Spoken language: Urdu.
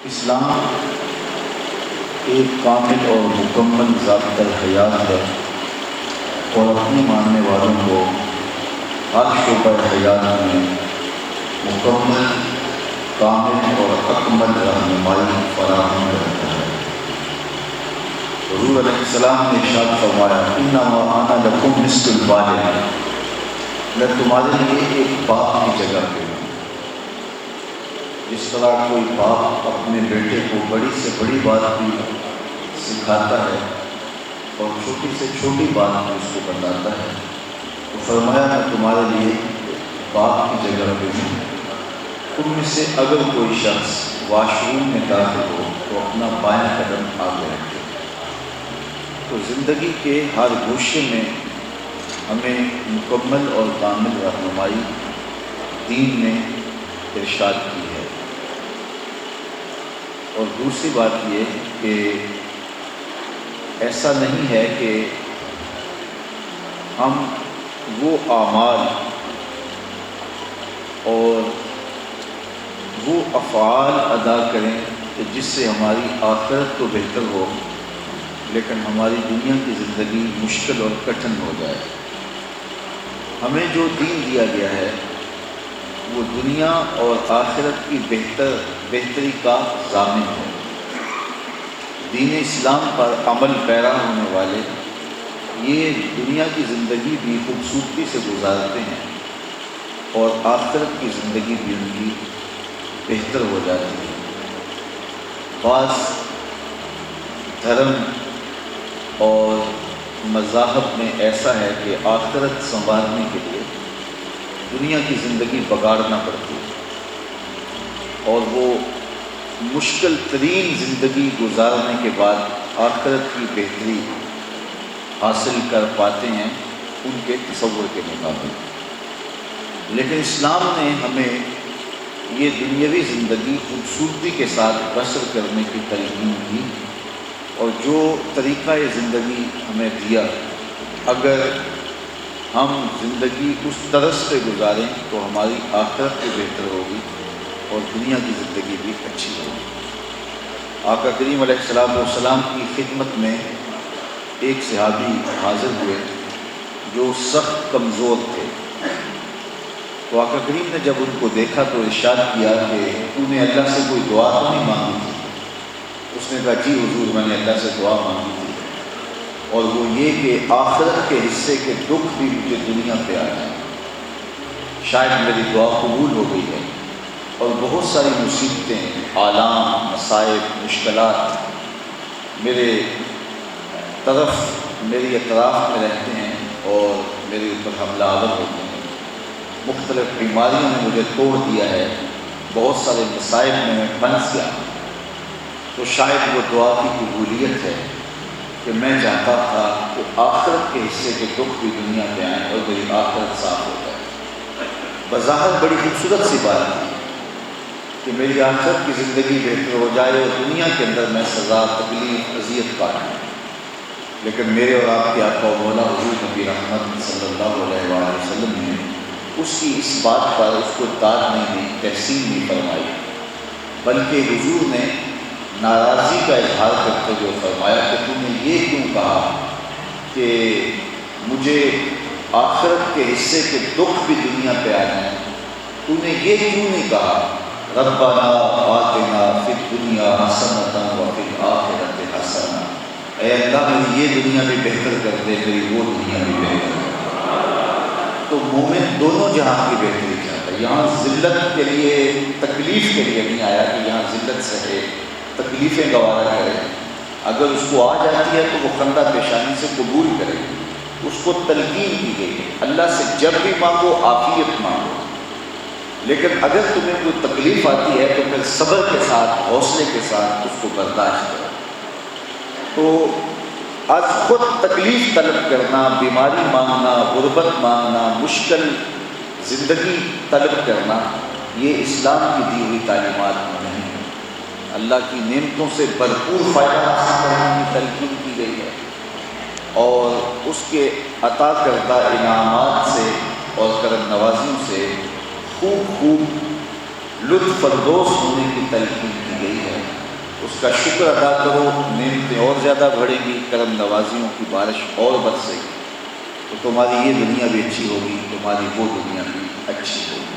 اسلام ایک کامل اور مکمل ضابطۂ حیات ہے اور اپنے ماننے والوں کو ہر شعبہ حیات میں مکمل، کامل اور اکمل رہنمائی فراہم کرتا ہے۔ حضور علیہ السلام نے ارشاد فرمایا، انما انا لکم مثل الوالد، میں تمہارے لیے ایک باپ کی جگہ پہ ہوں۔ جس طرح کوئی باپ اپنے بیٹے کو بڑی سے بڑی بات بھی سکھاتا ہے اور چھوٹی سے چھوٹی بات بھی اس کو بتاتا ہے، تو فرمایا میں تمہارے لیے باپ کی جگہ پہ ہوں۔ تم میں سے اگر کوئی شخص واش روم میں داخل ہو تو اپنا بائیں قدم آگے رکھے۔ تو زندگی کے ہر گوشے میں ہمیں مکمل اور کامل رہنمائی دین نے ارشاد کی ہے۔ اور دوسری بات یہ کہ ایسا نہیں ہے کہ ہم وہ اعمال اور وہ افعال ادا کریں کہ جس سے ہماری آخرت تو بہتر ہو لیکن ہماری دنیا کی زندگی مشکل اور کٹھن ہو جائے۔ ہمیں جو دین دیا گیا ہے وہ دنیا اور آخرت کی بہتری کا ضامن ہے۔ دین اسلام پر عمل پیرا ہونے والے یہ دنیا کی زندگی بھی خوبصورتی سے گزارتے ہیں اور آخرت کی زندگی بھی ان کی بہتر ہو جاتی ہے۔ بعض دھرم اور مذاہب میں ایسا ہے کہ آخرت سنوارنے کے لیے دنیا کی زندگی بگاڑنا پڑتی ہے اور وہ مشکل ترین زندگی گزارنے کے بعد آخرت کی بہتری حاصل کر پاتے ہیں ان کے تصور کے مطابق۔ لیکن اسلام نے ہمیں یہ دنیاوی زندگی خوبصورتی کے ساتھ بسر کرنے کی تلقین کی اور جو طریقہ زندگی ہمیں دیا، اگر ہم زندگی اس طرز پہ گزاریں تو ہماری آخرت بھی بہتر ہوگی اور دنیا کی زندگی بھی اچھی ہوگی۔ آقا کریم علیہ السلام کی خدمت میں ایک صحابی حاضر ہوئے جو سخت کمزور تھے، تو آقا کریم نے جب ان کو دیکھا تو ارشاد کیا کہ تو نے اللہ سے کوئی دعا تو نہیں مانگی تھی؟ اس نے کہا جی حضور، میں نے اللہ سے دعا مانگی تھی، اور وہ یہ کہ آخرت کے حصے کے دکھ بھی مجھے دنیا پہ آ جائیں، شاید میری دعا قبول ہو گئی ہے۔ اور بہت ساری مصیبتیں، آلام، مصائب، مشکلات میرے اطراف میں رہتے ہیں اور میرے اوپر حملہ آور ہوتے ہیں، مختلف بیماریوں نے مجھے توڑ دیا ہے، بہت سارے مصائب میں پھنس گیا، تو شاید وہ دعا کی قبولیت ہے کہ میں چاہتا تھا کہ آخرت کے حصے کے دکھ بھی دنیا پہ آئیں اور میری آخرت صاف ہو جائے۔ بظاہر بڑی خوبصورت سی بات تھی کہ میری آخرت کی زندگی بہتر ہو جائے اور دنیا کے اندر میں سزا، تکلیف، اذیت پاؤں، لیکن میرے اور آپ کے آقا و مولا حضور نبی رحمت صلی اللہ علیہ وآلہ وسلم نے اس کی اس بات پر اس کو داد نہیں دی، تحسین نہیں فرمائی، بلکہ حضور نے ناراضی کا اظہار کرتے ہوئے فرمایا کہ تم نے یہ کیوں کہا کہ مجھے آخرت کے حصے کے دکھ بھی دنیا پہ آ جائیں؟ تو نے یہ کیوں نہیں کہا ربنا آتنا فی الدنیا حسنۃ وفی الآخرۃ حسنۃ، اے اللہ میری یہ دنیا بھی بہتر کر دے، میری وہ دنیا بھی بہتر کر دے۔ تو مومن دونوں جہاں کی بہتری چاہتا ہے، یہاں ذلت کے لیے، تکلیف کے لیے نہیں آیا کہ یہاں ذلت سہے، تکلیفیں گوارا کرے۔ اگر اس کو آ جاتی ہے تو وہ خندہ پیشانی سے قبول کرے۔ اس کو تلقین کی گئی ہے اللہ سے جب بھی مانگو عافیت مانگو، لیکن اگر تمہیں کوئی تکلیف آتی ہے تو پھر صبر کے ساتھ، حوصلے کے ساتھ اس کو برداشت کرو۔ تو آج خود تکلیف طلب کرنا، بیماری مانگنا، غربت مانگنا، مشکل زندگی طلب کرنا، یہ اسلام کی دی ہوئی تعلیمات میں نہیں ہے۔ اللہ کی نعمتوں سے بھرپور فائدہ حاصل کرنے کی تلقین کی گئی ہے اور اس کے عطا کردہ انعامات سے اور کرم نوازیوں سے خوب لطف اندوز ہونے کی تلقین کی گئی ہے۔ اس کا شکر ادا کرو، نعمتیں اور زیادہ بڑھیں گی، کرم نوازیوں کی بارش اور برسے گی، تو تمہاری یہ دنیا بھی اچھی ہوگی، تمہاری وہ دنیا بھی اچھی ہوگی۔